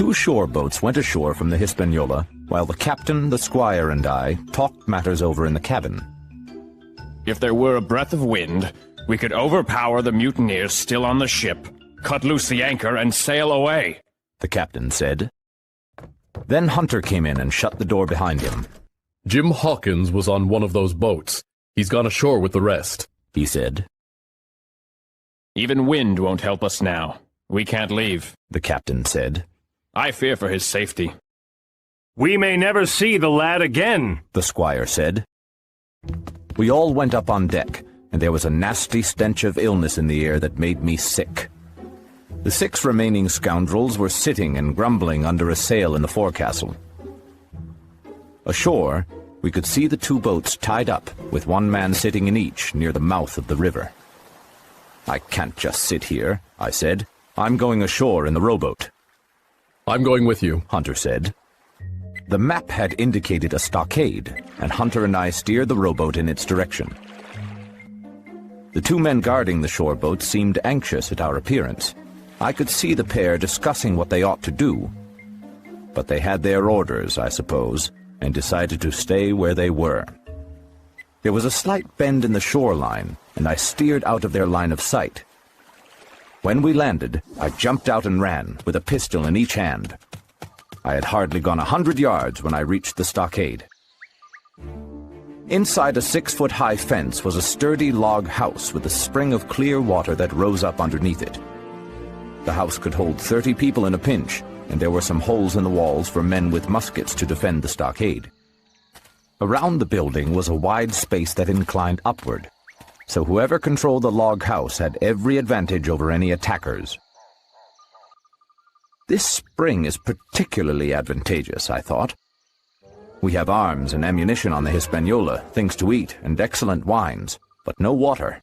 2 shore boats went ashore from the Hispaniola, while the captain, the squire, and I talked matters over in the cabin. If there were a breath of wind, we could overpower the mutineers still on the ship, cut loose the anchor, and sail away, the captain said. Then Hunter came in and shut the door behind him. Jim Hawkins was on one of those boats. He's gone ashore with the rest, he said. Even wind won't help us now. We can't leave, the captain said. I fear for his safety. We may never see the lad again, the squire said. We all went up on deck, and there was a nasty stench of illness in the air that made me sick. The 6 remaining scoundrels were sitting and grumbling under a sail in the forecastle. Ashore, we could see the 2 boats tied up, with 1 man sitting in each near the mouth of the river. I can't just sit here, I said. I'm going ashore in the rowboat. I'm going with you, Hunter said. The map had indicated a stockade, and Hunter and I steered the rowboat in its direction. The 2 men guarding the shore boat seemed anxious at our appearance. I could see the pair discussing what they ought to do. But they had their orders, I suppose, and decided to stay where they were. There was a slight bend in the shoreline, and I steered out of their line of sight. When we landed, I jumped out and ran, with a pistol in each hand. I had hardly gone 100 yards when I reached the stockade. Inside a 6-foot-high fence was a sturdy log house with a spring of clear water that rose up underneath it. The house could hold 30 people in a pinch, and there were some holes in the walls for men with muskets to defend the stockade. Around the building was a wide space that inclined upward, so whoever controlled the log house had every advantage over any attackers. This spring is particularly advantageous, I thought. We have arms and ammunition on the Hispaniola, things to eat, and excellent wines, but no water.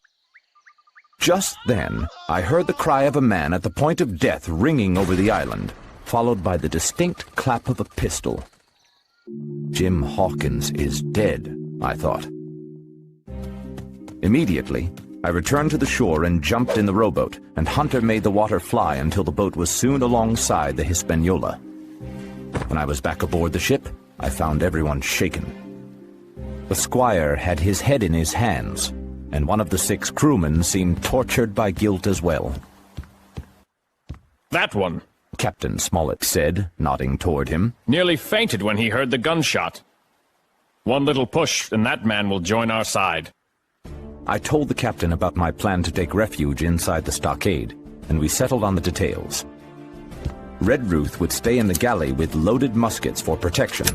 Just then, I heard the cry of a man at the point of death ringing over the island, followed by the distinct clap of a pistol. Jim Hawkins is dead, I thought. Immediately, I returned to the shore and jumped in the rowboat, and Hunter made the water fly until the boat was soon alongside the Hispaniola. When I was back aboard the ship, I found everyone shaken. The squire had his head in his hands, and one of the 6 crewmen seemed tortured by guilt as well. That one, Captain Smollett said, nodding toward him, nearly fainted when he heard the gunshot. One little push, and that man will join our side. I told the captain about my plan to take refuge inside the stockade, and we settled on the details. Redruth would stay in the galley with loaded muskets for protection.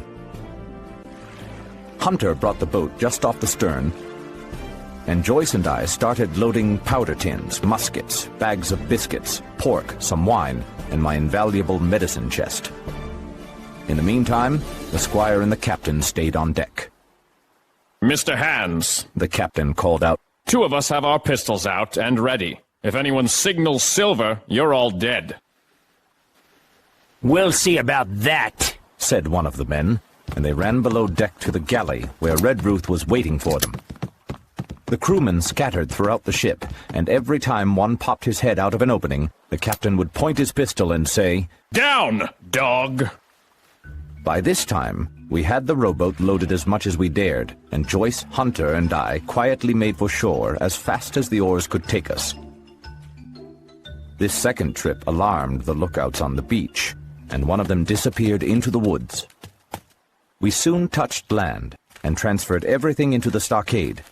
Hunter brought the boat just off the stern, and Joyce and I started loading powder tins, muskets, bags of biscuits, pork, some wine, and my invaluable medicine chest. In the meantime, the squire and the captain stayed on deck. Mr. Hands, the captain called out, 2 of us have our pistols out and ready. If anyone signals silver, you're all dead. We'll see about that, said one of the men, and they ran below deck to the galley where Redruth was waiting for them. The crewmen scattered throughout the ship, and every time one popped his head out of an opening, the captain would point his pistol and say, "Down, dog!" By this time, we had the rowboat loaded as much as we dared, and Joyce, Hunter, and I quietly made for shore as fast as the oars could take us. This second trip alarmed the lookouts on the beach, and one of them disappeared into the woods. We soon touched land and transferred everything into the stockade,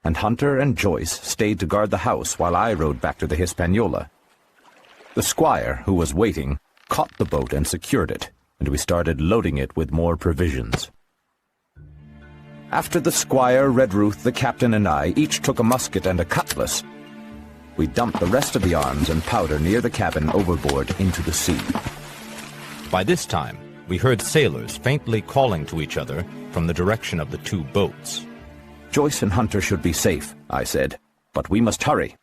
and Hunter and Joyce stayed to guard the house while I rowed back to the Hispaniola. The squire, who was waiting, caught the boat and secured it, and we started loading it with more provisions. After the squire, Redruth, the captain, and I each took a musket and a cutlass, we dumped the rest of the arms and powder near the cabin overboard into the sea. By this time, we heard sailors faintly calling to each other from the direction of the 2 boats. Joyce and Hunter should be safe, I said, but we must hurry.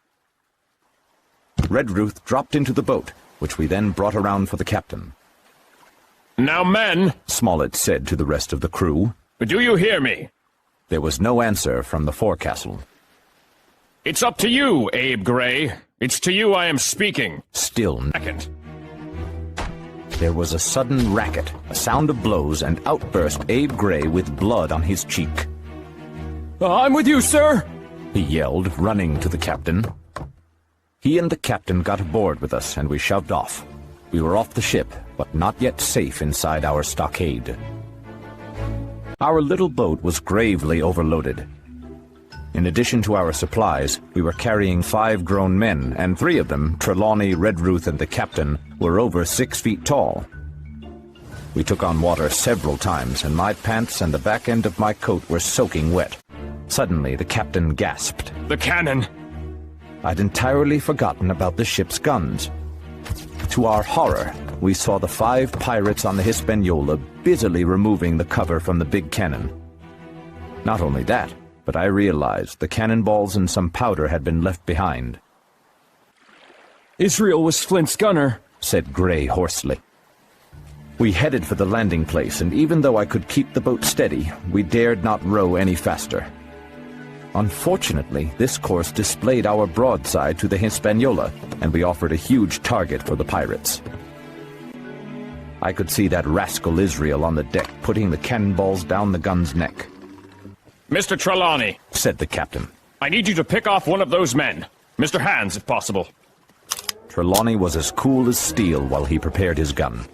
Redruth dropped into the boat, which we then brought around for the captain. "Now, men," Smollett said to the rest of the crew. "Do you hear me?" There was no answer from the forecastle. "It's up to you, Abe Gray. It's to you I am speaking." Still Second. There was a sudden racket, a sound of blows, and out burst Abe Gray with blood on his cheek. I'm with you, sir! He yelled, running to the captain. He and the captain got aboard with us, and we shoved off. We were off the ship, but not yet safe inside our stockade. Our little boat was gravely overloaded. In addition to our supplies, we were carrying 5 grown men, and 3 of them, Trelawney, Redruth, and the captain, were over 6 feet tall. We took on water several times, and my pants and the back end of my coat were soaking wet. Suddenly, the captain gasped. The cannon! I'd entirely forgotten about the ship's guns. To our horror, we saw the 5 pirates on the Hispaniola busily removing the cover from the big cannon. Not only that, but I realized the cannonballs and some powder had been left behind. Israel was Flint's gunner, said Gray hoarsely. We headed for the landing place, and even though I could keep the boat steady, we dared not row any faster. Unfortunately, this course displayed our broadside to the Hispaniola, and we offered a huge target for the pirates. I could see that rascal Israel on the deck putting the cannonballs down the gun's neck. Mr. Trelawney, said the captain. I need you to pick off one of those men. Mr. Hands, if possible. Trelawney was as cool as steel while he prepared his gun.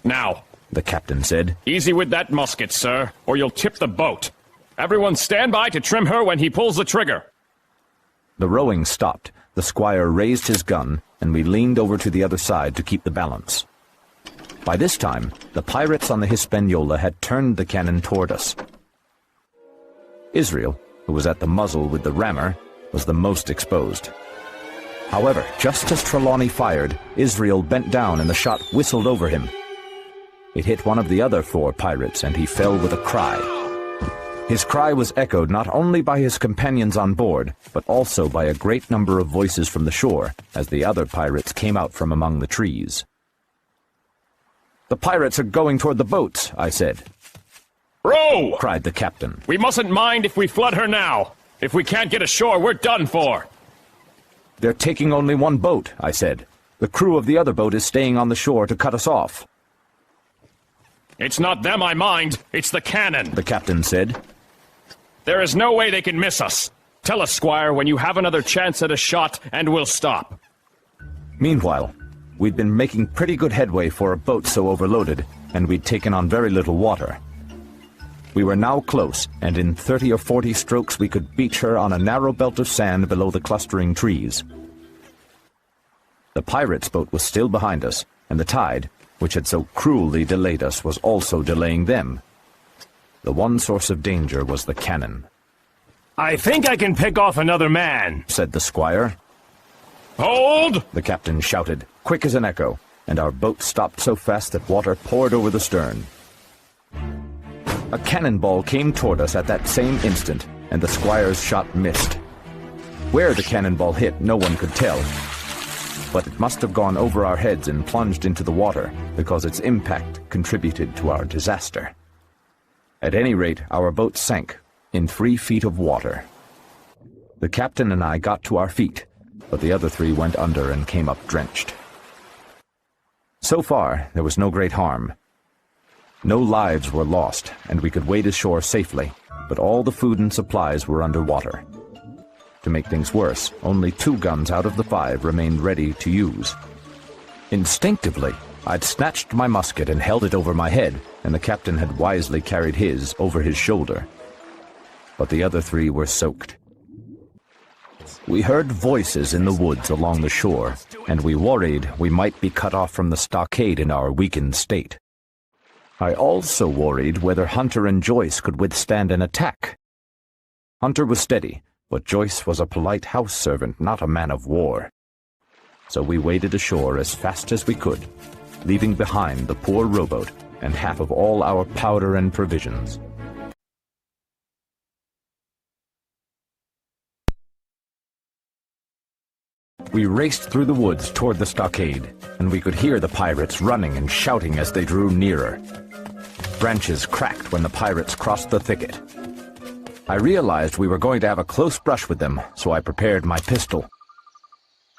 Now, the captain said. Easy with that musket, sir, or you'll tip the boat. Everyone stand by to trim her when he pulls the trigger. The rowing stopped, the squire raised his gun, and we leaned over to the other side to keep the balance. By this time, the pirates on the Hispaniola had turned the cannon toward us. Israel, who was at the muzzle with the rammer, was the most exposed. However, just as Trelawney fired, Israel bent down and the shot whistled over him. It hit one of the other 4 pirates, and he fell with a cry. His cry was echoed not only by his companions on board, but also by a great number of voices from the shore, as the other pirates came out from among the trees. "The pirates are going toward the boats," I said. "Row!" cried the captain. "We mustn't mind if we flood her now. If we can't get ashore, we're done for." "They're taking only 1 boat," I said. "The crew of the other boat is staying on the shore to cut us off." "It's not them I mind, it's the cannon," the captain said. "There is no way they can miss us. Tell us, Squire, when you have another chance at a shot, and we'll stop." Meanwhile, we'd been making pretty good headway for a boat so overloaded, and we'd taken on very little water. We were now close, and in 30 or 40 strokes we could beach her on a narrow belt of sand below the clustering trees. The pirates' boat was still behind us, and the tide, which had so cruelly delayed us, was also delaying them. The one source of danger was the cannon. "I think I can pick off another man," said the squire. "Hold!" the captain shouted, quick as an echo, and our boat stopped so fast that water poured over the stern. A cannonball came toward us at that same instant, and the squire's shot missed. Where the cannonball hit, no one could tell, but it must have gone over our heads and plunged into the water, because its impact contributed to our disaster. At any rate, our boat sank in 3 feet of water. The captain and I got to our feet, but the other 3 went under and came up drenched. So far, there was no great harm. No lives were lost, and we could wade ashore safely, but all the food and supplies were under water. To make things worse, only 2 guns out of the 5 remained ready to use. Instinctively, I'd snatched my musket and held it over my head, and the captain had wisely carried his over his shoulder. But the other 3 were soaked. We heard voices in the woods along the shore, and we worried we might be cut off from the stockade in our weakened state. I also worried whether Hunter and Joyce could withstand an attack. Hunter was steady, but Joyce was a polite house servant, not a man of war. So we waded ashore as fast as we could, leaving behind the poor rowboat and half of all our powder and provisions. We raced through the woods toward the stockade, and we could hear the pirates running and shouting as they drew nearer. Branches cracked when the pirates crossed the thicket. I realized we were going to have a close brush with them, so I prepared my pistol.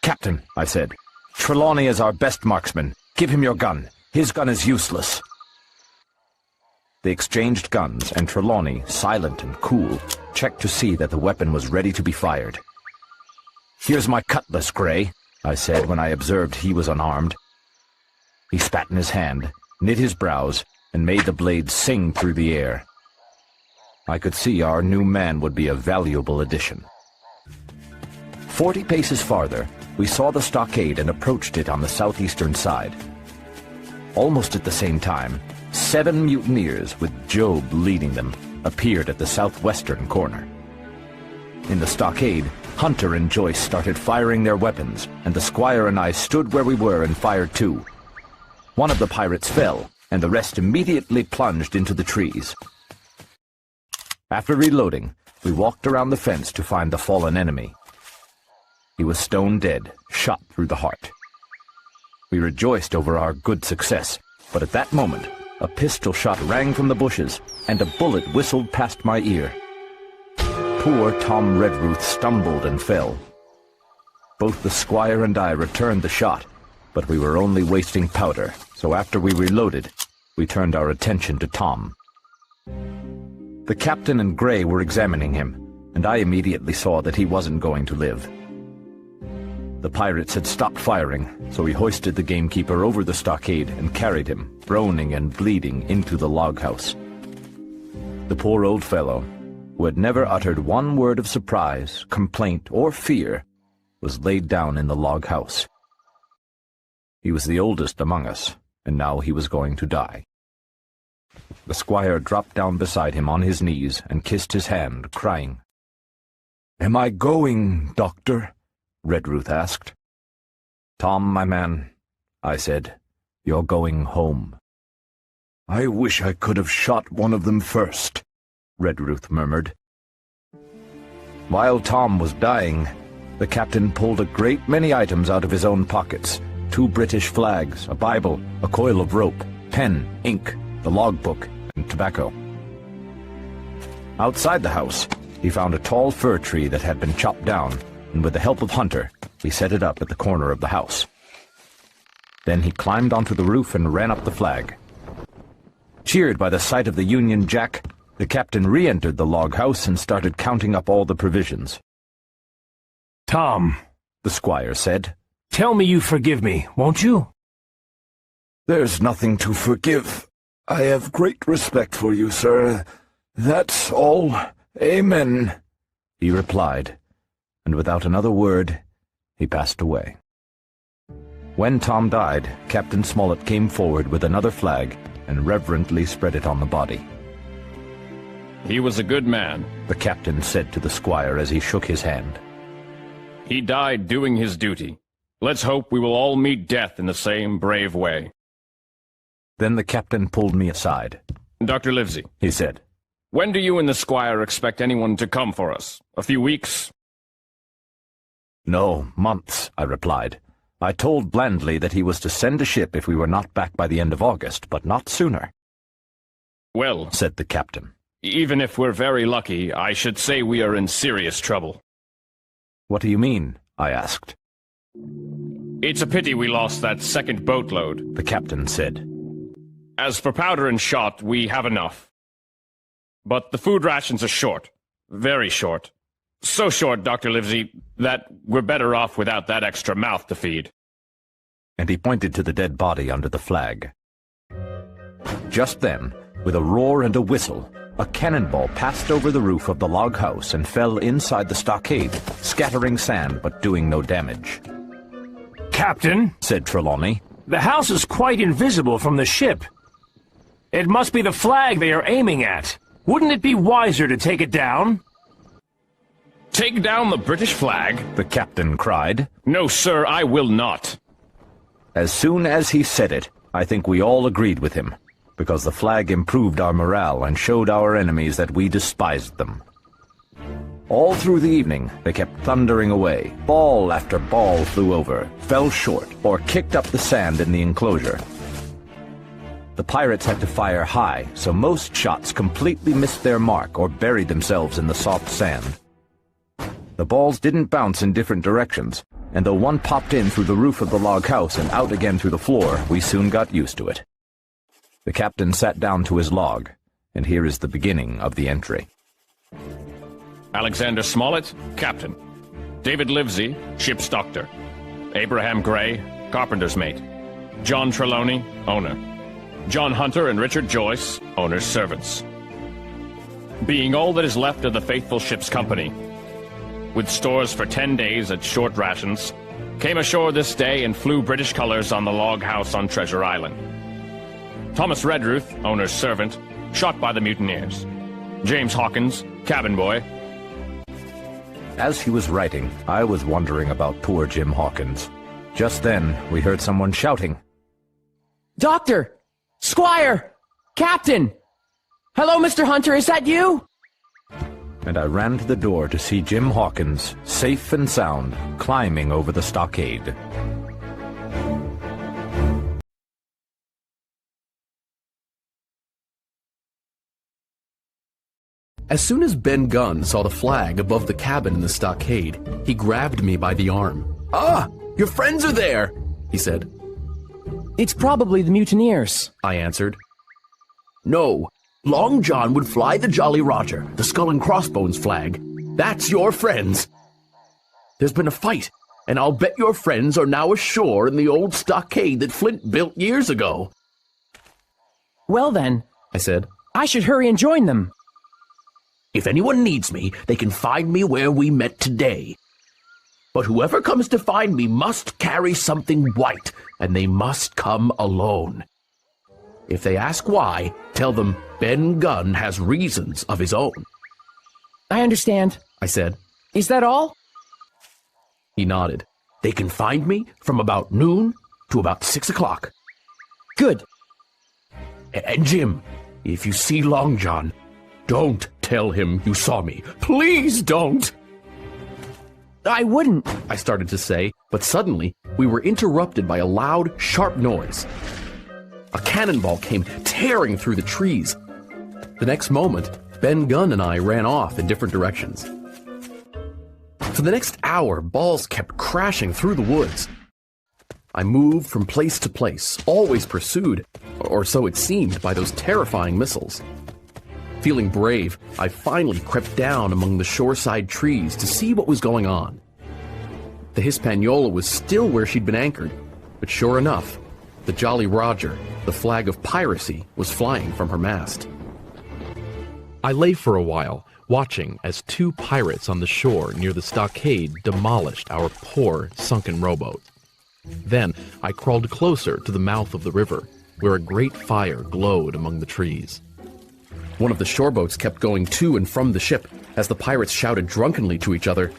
"Captain," I said, "Trelawney is our best marksman. Give him your gun. His gun is useless. They exchanged guns, and Trelawney, silent and cool, checked to see that the weapon was ready to be fired. "Here's my cutlass, Gray," I said when I observed he was unarmed. He spat in his hand, knit his brows, and made the blade sing through the air. I could see our new man would be a valuable addition. 40 paces farther, we saw the stockade and approached it on the southeastern side. Almost at the same time, 7 mutineers, with Job leading them, appeared at the southwestern corner. In the stockade, Hunter and Joyce started firing their weapons, and the squire and I stood where we were and fired too. One of the pirates fell, and the rest immediately plunged into the trees. After reloading, we walked around the fence to find the fallen enemy. He was stone dead, shot through the heart. We rejoiced over our good success, but at that moment, a pistol shot rang from the bushes, and a bullet whistled past my ear. Poor Tom Redruth stumbled and fell. Both the squire and I returned the shot, but we were only wasting powder, so after we reloaded, we turned our attention to Tom. The captain and Gray were examining him, and I immediately saw that he wasn't going to live. The pirates had stopped firing, so we hoisted the gamekeeper over the stockade and carried him, groaning and bleeding, into the log house. The poor old fellow, who had never uttered one word of surprise, complaint, or fear, was laid down in the log house. He was the oldest among us, and now he was going to die. The squire dropped down beside him on his knees and kissed his hand, crying. "Am I going, Doctor?" Redruth asked. "Tom, my man," I said, "you're going home." "I wish I could have shot one of them first," Redruth murmured. While Tom was dying, the captain pulled a great many items out of his own pockets: 2 British flags, a Bible, a coil of rope, pen, ink, the logbook, and tobacco. Outside the house, he found a tall fir tree that had been chopped down, and with the help of Hunter, he set it up at the corner of the house. Then he climbed onto the roof and ran up the flag. Cheered by the sight of the Union Jack, the captain re-entered the log house and started counting up all the provisions. "Tom," the squire said, "tell me you forgive me, won't you?" "There's nothing to forgive. I have great respect for you, sir. That's all. Amen," he replied, and without another word, he passed away. When Tom died, Captain Smollett came forward with another flag and reverently spread it on the body. He was a good man, the captain said to the squire as he shook his hand. He died doing his duty. Let's hope we will all meet death in the same brave way. Then the captain pulled me aside. "Dr. Livesey," he said, "when do you and the squire expect anyone to come for us? A few weeks?" "No, months," I replied. I told Blandly that he was to send a ship if we were not back by the end of August, but not sooner. "Well," said the captain, "even if we're very lucky, I should say we are in serious trouble." "What do you mean?" I asked. "It's a pity we lost that second boatload," the captain said. "As for powder and shot, we have enough. But the food rations are short. Very short. So short, Dr. Livesey, that we're better off without that extra mouth to feed." And he pointed to the dead body under the flag. Just then, with a roar and a whistle, a cannonball passed over the roof of the log house and fell inside the stockade, scattering sand but doing no damage. "Captain," said Trelawney, "the house is quite invisible from the ship. It must be the flag they are aiming at. Wouldn't it be wiser to take it down?" "Take down the British flag?" the captain cried. "No, sir, I will not." As soon as he said it, I think we all agreed with him, because the flag improved our morale and showed our enemies that we despised them. All through the evening, they kept thundering away. Ball after ball flew over, fell short, or kicked up the sand in the enclosure. The pirates had to fire high, so most shots completely missed their mark or buried themselves in the soft sand. The balls didn't bounce in different directions, and though one popped in through the roof of the log house and out again through the floor, we soon got used to it. The captain sat down to his log, and here is the beginning of the entry. Alexander Smollett, captain. David Livesey, ship's doctor. Abraham Gray, carpenter's mate. John Trelawney, owner. John Hunter and Richard Joyce, owner's servants. Being all that is left of the faithful ship's company, with stores for 10 days at short rations, came ashore this day and flew British colors on the log house on Treasure Island. Thomas Redruth, owner's servant, shot by the mutineers. James Hawkins, cabin boy. As he was writing, I was wondering about poor Jim Hawkins. Just then, we heard someone shouting. Doctor! Squire! Captain! Hello, Mr. Hunter, is that you? And I ran to the door to see Jim Hawkins, safe and sound, climbing over the stockade. As soon as Ben Gunn saw the flag above the cabin in the stockade, he grabbed me by the arm. "Ah, your friends are there," he said. It's probably the mutineers, I answered. "No, Long John would fly the Jolly Roger, the Skull and Crossbones flag. That's your friends. There's been a fight, and I'll bet your friends are now ashore in the old stockade that Flint built years ago." Well then, I said. I should hurry and join them. "If anyone needs me, they can find me where we met today. But whoever comes to find me must carry something white, and they must come alone. If they ask why, tell them Ben Gunn has reasons of his own." I understand, I said. Is that all? He nodded. "They can find me from about noon to about 6 o'clock. Good. And Jim, if you see Long John, don't tell him you saw me. Please don't." I wouldn't. I started to say, but suddenly we were interrupted by a loud, sharp noise. A cannonball came tearing through the trees. The next moment, Ben Gunn and I ran off in different directions. For the next hour, balls kept crashing through the woods. I moved from place to place, always pursued, or so it seemed, by those terrifying missiles. Feeling brave, I finally crept down among the shoreside trees to see what was going on. The Hispaniola was still where she'd been anchored, but sure enough, the Jolly Roger, the flag of piracy, was flying from her mast. I lay for a while, watching as two pirates on the shore near the stockade demolished our poor, sunken rowboat. Then I crawled closer to the mouth of the river, where a great fire glowed among the trees. One of the shoreboats kept going to and from the ship as the pirates shouted drunkenly to each other.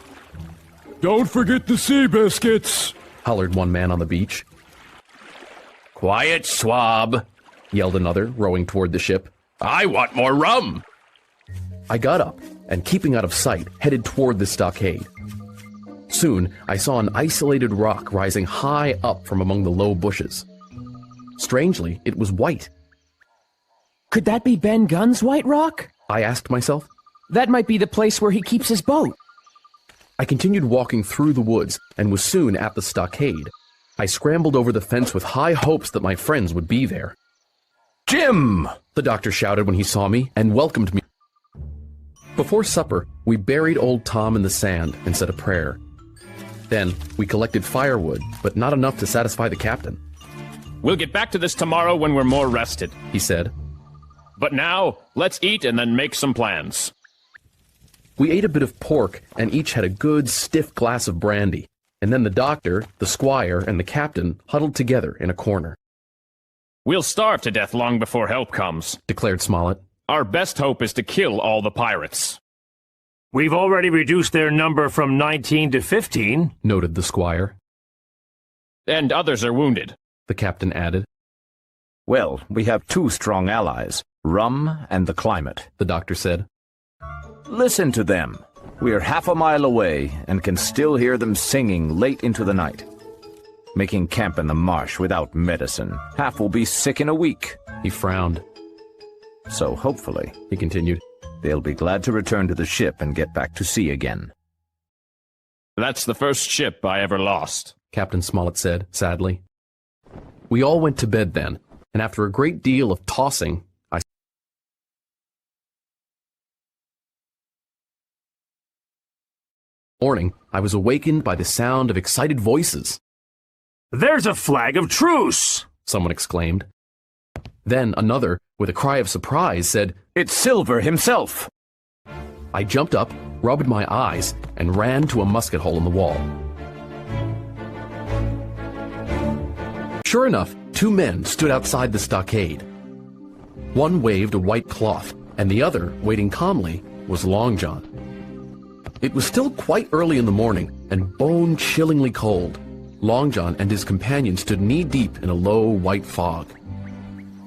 Don't forget the sea biscuits, Hollered one man on the beach. "Quiet, swab," yelled another, rowing toward the ship. "I want more rum." I got up and, keeping out of sight, headed toward the stockade. Soon, I saw an isolated rock rising high up from among the low bushes. Strangely, it was white. Could that be Ben Gunn's White Rock? I asked myself. That might be the place where he keeps his boat. I continued walking through the woods and was soon at the stockade. I scrambled over the fence with high hopes that my friends would be there. "Jim!" the doctor shouted when he saw me and welcomed me. Before supper, we buried old Tom in the sand and said a prayer. Then, we collected firewood, but not enough to satisfy the captain. We'll get back to this tomorrow when we're more rested. He said. But now, let's eat and then make some plans. We ate a bit of pork and each had a good, stiff glass of brandy. And then the doctor, the squire, and the captain huddled together in a corner. We'll starve to death long before help comes, declared Smollett. Our best hope is to kill all the pirates. We've already reduced their number from 19 to 15, noted the squire. And others are wounded, the captain added. "Well, we have two strong allies, rum and the climate," the doctor said. "Listen to them. We are half a mile away and can still hear them singing late into the night. Making camp in the marsh without medicine. Half will be sick in a week." He frowned. "So hopefully," he continued, "they'll be glad to return to the ship and get back to sea again." That's the first ship I ever lost. Captain Smollett said, sadly. We all went to bed then, and after a great deal of tossing, I was awakened by the sound of excited voices. There's a flag of truce! Someone exclaimed. Then another, with a cry of surprise, said, It's Silver himself! I jumped up, rubbed my eyes, and ran to a musket hole in the wall. Sure enough, 2 men stood outside the stockade. One waved a white cloth, and the other, waiting calmly, was Long John. It was still quite early in the morning, and bone-chillingly cold. Long John and his companion stood knee-deep in a low, white fog.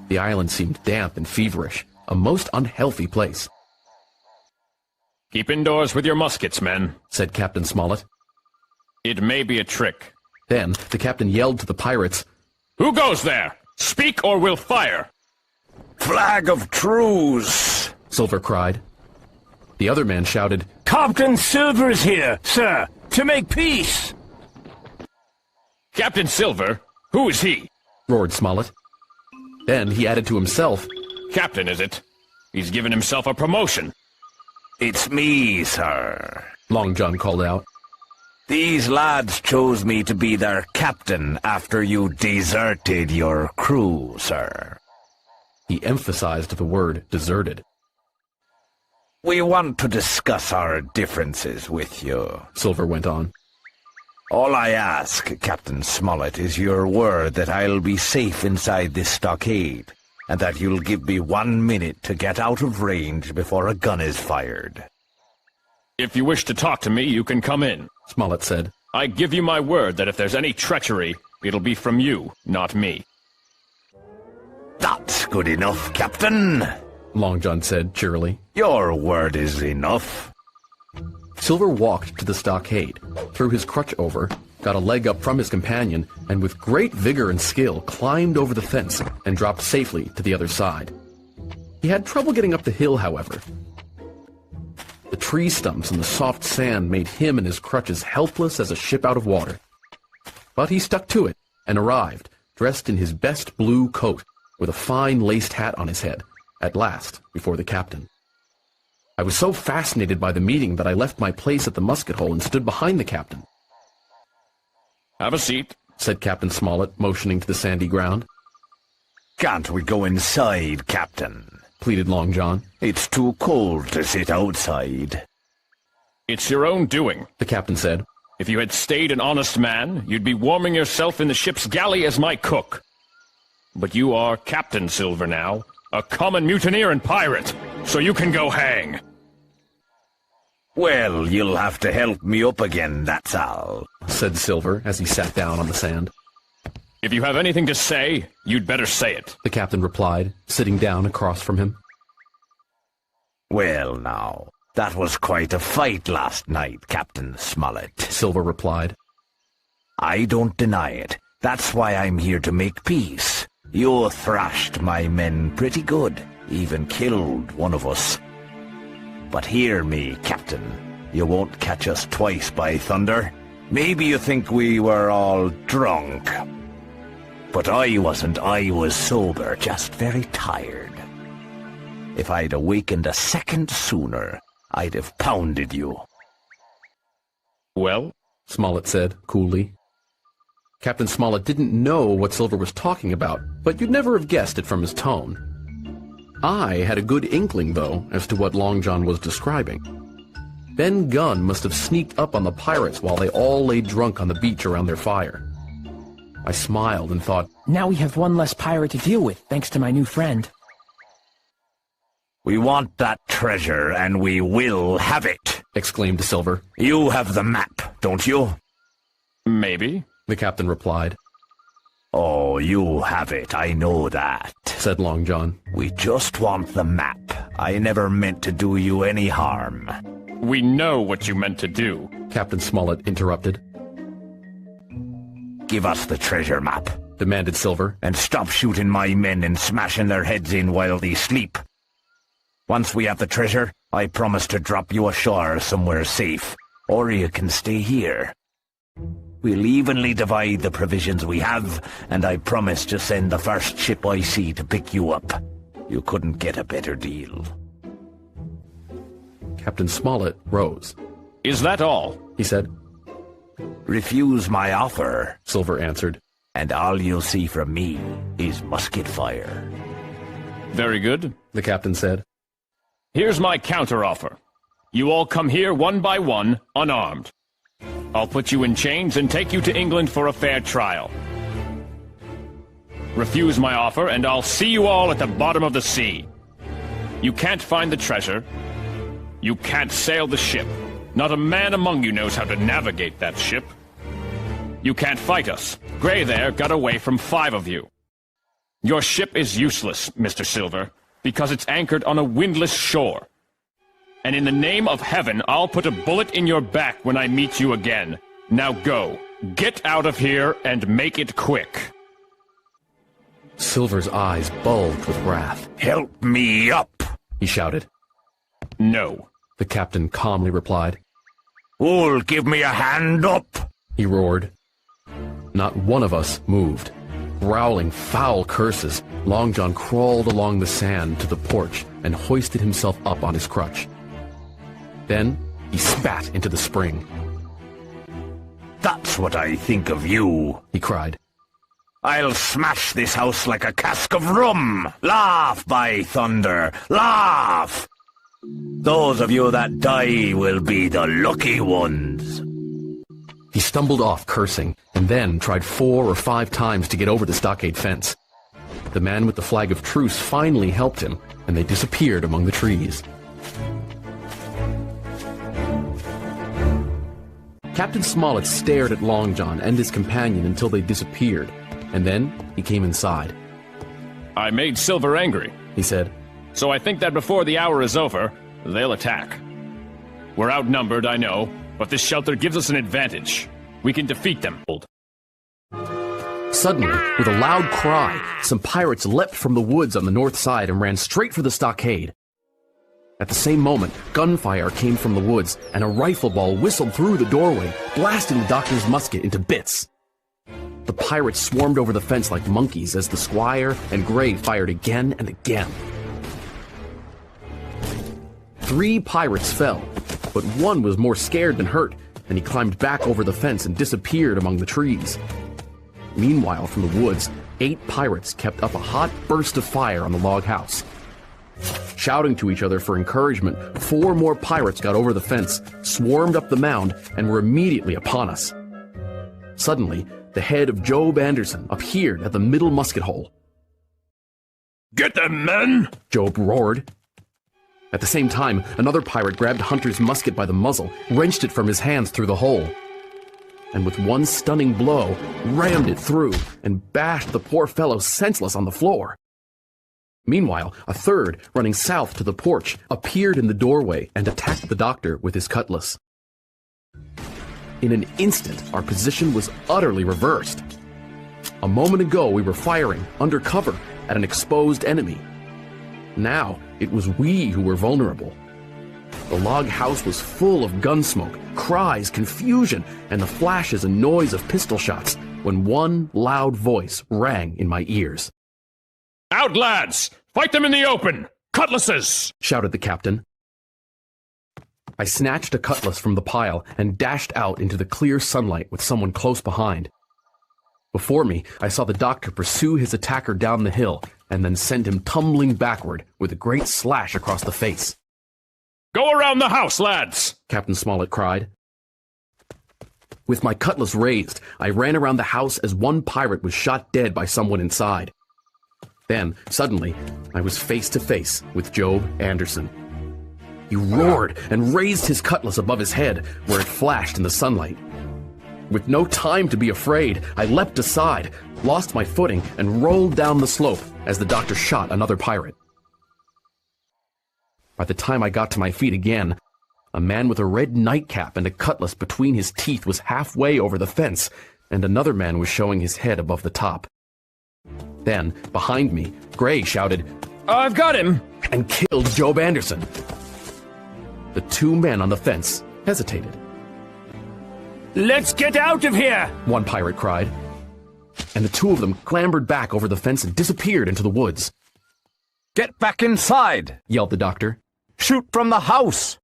The island seemed damp and feverish, a most unhealthy place. Keep indoors with your muskets, men, said Captain Smollett. It may be a trick. Then the captain yelled to the pirates, Who goes there? Speak or we'll fire! Flag of truce! Silver cried. The other man shouted, Captain Silver's here, sir, to make peace! Captain Silver? Who is he? Roared Smollett. Then he added to himself, Captain, is it? He's given himself a promotion. It's me, sir. Long John called out. These lads chose me to be their captain after you deserted your crew, sir. He emphasized the word deserted. We want to discuss our differences with you, Silver went on. All I ask, Captain Smollett, is your word that I'll be safe inside this stockade, and that you'll give me 1 minute to get out of range before a gun is fired. If you wish to talk to me, you can come in, Smollett said. I give you my word that if there's any treachery, it'll be from you, not me. That's good enough, Captain, Long John said cheerily. Your word is enough. Silver walked to the stockade, threw his crutch over, got a leg up from his companion, and with great vigor and skill climbed over the fence and dropped safely to the other side. He had trouble getting up the hill, however. The tree stumps and the soft sand made him and his crutches helpless as a ship out of water. But he stuck to it and arrived, dressed in his best blue coat, with a fine laced hat on his head, at last before the captain. I was so fascinated by the meeting that I left my place at the musket hole and stood behind the captain. Have a seat, said Captain Smollett, motioning to the sandy ground. Can't we go inside, Captain? Pleaded Long John. It's too cold to sit outside. It's your own doing, the captain said. If you had stayed an honest man, you'd be warming yourself in the ship's galley as my cook. But you are Captain Silver now, a common mutineer and pirate, so you can go hang. Well, you'll have to help me up again, that's all, said Silver as he sat down on the sand. If you have anything to say, you'd better say it, the captain replied, sitting down across from him. Well, now, that was quite a fight last night, Captain Smollett, Silver replied. I don't deny it. That's why I'm here to make peace. You thrashed my men pretty good, even killed one of us. But hear me, Captain. You won't catch us twice, by thunder. Maybe you think we were all drunk. But I wasn't. I was sober, just very tired. If I'd awakened a second sooner, I'd have pounded you. Well? Smollett said, coolly. Captain Smollett didn't know what Silver was talking about, but you'd never have guessed it from his tone. I had a good inkling, though, as to what Long John was describing. Ben Gunn must have sneaked up on the pirates while they all lay drunk on the beach around their fire. I smiled and thought, Now we have one less pirate to deal with, thanks to my new friend. We want that treasure, and we will have it, exclaimed Silver. You have the map, don't you? Maybe, the captain replied. Oh, you have it, I know that, said Long John. We just want the map. I never meant to do you any harm. We know what you meant to do, Captain Smollett interrupted. Give us the treasure map, demanded Silver, and stop shooting my men and smashing their heads in while they sleep. Once we have the treasure, I promise to drop you ashore somewhere safe, or you can stay here. We'll evenly divide the provisions we have, and I promise to send the first ship I see to pick you up. You couldn't get a better deal. Captain Smollett rose. Is that all? He said. Refuse my offer, Silver answered. and all you'll see from me is musket fire. Very good. The captain said. Here's my counteroffer. You all come here one by one, unarmed. I'll put you in chains and take you to England for a fair trial. Refuse my offer, and I'll see you all at the bottom of the sea. You can't find the treasure. You can't sail the ship. Not a man among you knows how to navigate that ship. You can't fight us. Gray there got away from 5 of you. Your ship is useless, Mr. Silver, because it's anchored on a windless shore. And in the name of heaven, I'll put a bullet in your back when I meet you again. Now go. Get out of here and make it quick. Silver's eyes bulged with wrath. Help me up! He shouted. No. The captain calmly replied. Who'll give me a hand up? He roared. Not one of us moved. Growling foul curses, Long John crawled along the sand to the porch and hoisted himself up on his crutch. Then he spat into the spring. That's what I think of you, He cried. I'll smash this house like a cask of rum. Laugh, by thunder, laugh! Those of you that die will be the lucky ones. He stumbled off, cursing, and then tried 4 or 5 times to get over the stockade fence. The man with the flag of truce finally helped him, and they disappeared among the trees. Captain Smollett stared at Long John and his companion until they disappeared, and then he came inside. I made Silver angry, He said. so I think that before the hour is over, they'll attack. We're outnumbered, I know, but this shelter gives us an advantage. We can defeat them. Suddenly, with a loud cry, some pirates leapt from the woods on the north side and ran straight for the stockade. At the same moment, gunfire came from the woods, and a rifle ball whistled through the doorway, blasting the doctor's musket into bits. The pirates swarmed over the fence like monkeys as the squire and Gray fired again and again. 3 pirates fell, but one was more scared than hurt, and he climbed back over the fence and disappeared among the trees. Meanwhile, from the woods, 8 pirates kept up a hot burst of fire on the log house. Shouting to each other for encouragement, 4 more pirates got over the fence, swarmed up the mound, and were immediately upon us. Suddenly, the head of Job Anderson appeared at the middle musket hole. Get them, men! Job roared. At the same time, another pirate grabbed Hunter's musket by the muzzle, wrenched it from his hands through the hole, and with one stunning blow, rammed it through and bashed the poor fellow senseless on the floor. Meanwhile, a third, running south to the porch, appeared in the doorway and attacked the doctor with his cutlass. In an instant, our position was utterly reversed. A moment ago, we were firing, under cover, at an exposed enemy. Now, it was we who were vulnerable. The log house was full of gun smoke, cries, confusion, and the flashes and noise of pistol shots, when one loud voice rang in my ears. Out, lads! Fight them in the open! Cutlasses! Shouted the captain. I snatched a cutlass from the pile and dashed out into the clear sunlight with someone close behind. Before me, I saw the doctor pursue his attacker down the hill and then send him tumbling backward with a great slash across the face. Go around the house, lads! Captain Smollett cried. With my cutlass raised, I ran around the house as one pirate was shot dead by someone inside. Then, suddenly, I was face to face with Job Anderson. He roared and raised his cutlass above his head, where it flashed in the sunlight. With no time to be afraid, I leapt aside, lost my footing, and rolled down the slope as the doctor shot another pirate. By the time I got to my feet again, a man with a red nightcap and a cutlass between his teeth was halfway over the fence, and another man was showing his head above the top. Then, behind me, Gray shouted, I've got him! and killed Job Anderson. The 2 men on the fence hesitated, Let's get out of here! one pirate cried. And the two of them clambered back over the fence and disappeared into the woods. Get back inside! Yelled the doctor. Shoot from the house!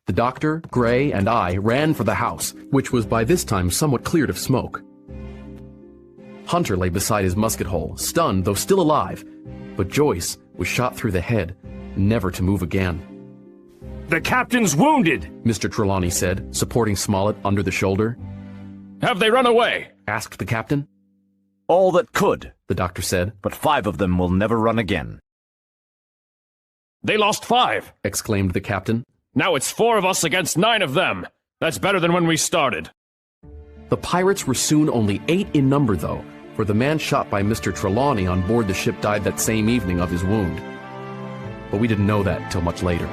The doctor, Gray, and I ran for the house, which was by this time somewhat cleared of smoke. Hunter lay beside his musket hole, stunned though still alive, but Joyce was shot through the head, never to move again. The captain's wounded! Mr. Trelawney said, supporting Smollett under the shoulder. Have they run away? Asked the captain. All that could, The doctor said, but 5 of them will never run again. They lost 5. exclaimed the captain. Now it's 4 of us against 9 of them. That's better than when we started. The pirates were soon only 8 in number, though, for the man shot by Mr. Trelawney on board the ship died that same evening of his wound. But we didn't know that till much later.